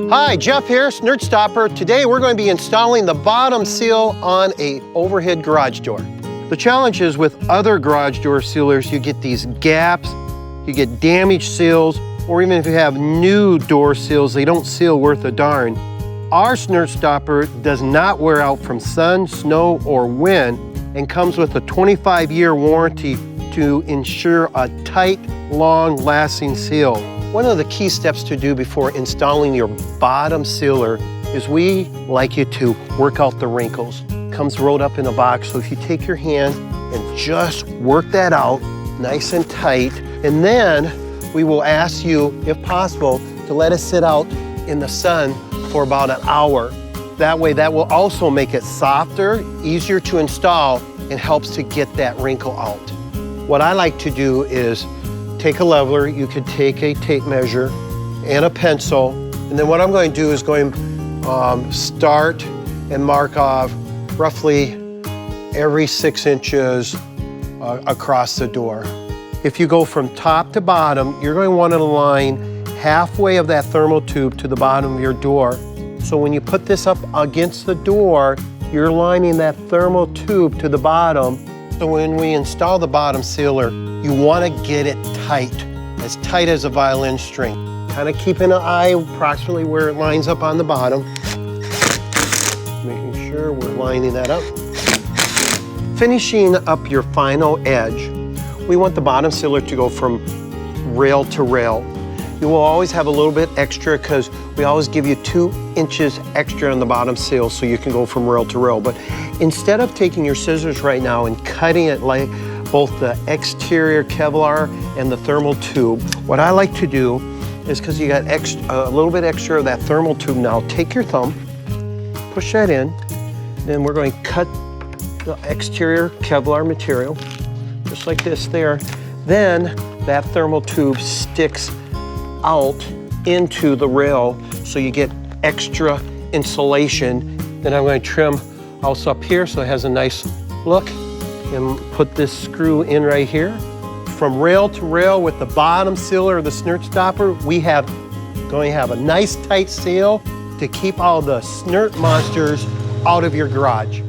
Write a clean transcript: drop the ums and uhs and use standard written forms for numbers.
Hi, Jeff here, SnirtStopper. Today we're going to be installing the bottom seal on a overhead garage door. The challenge is with other garage door sealers, you get these gaps, you get damaged seals, or even if you have new door seals, they don't seal worth a darn. Our SnirtStopper does not wear out from sun, snow, or wind and comes with a 25-year warranty to ensure a tight, long-lasting seal. One of the key steps to do before installing your bottom sealer is we like you to work out the wrinkles. Comes rolled up in a box, so if you take your hand and just work that out nice and tight, and then we will ask you, if possible, to let it sit out in the sun for about an hour. That way, that will also make it softer, easier to install, and helps to get that wrinkle out. What I like to do is take a leveler, you could take a tape measure and a pencil, and then what I'm going to do is going to start and mark off roughly every 6 inches across the door. If you go from top to bottom, you're going to want to line halfway of that thermal tube to the bottom of your door. So when you put this up against the door, you're lining that thermal tube to the bottom. So when we install the bottom sealer, you want to get it tight as a violin string. Kind of keeping an eye approximately where it lines up on the bottom. Making sure we're lining that up. Finishing up your final edge, we want the bottom sealer to go from rail to rail. You will always have a little bit extra because we always give you 2 inches extra on the bottom seal so you can go from rail to rail. But instead of taking your scissors right now and cutting it like both the exterior Kevlar and the thermal tube, what I like to do is, because you got a little bit extra of that thermal tube now, take your thumb, push that in, then we're going to cut the exterior Kevlar material, just like this there. Then that thermal tube sticks out into the rail so you get extra insulation. Then I'm going to trim also up here so it has a nice look, and put this screw in right here. From rail to rail with the bottom sealer of the SnirtStopper, we have going to have a nice tight seal to keep all the Snirt monsters out of your garage.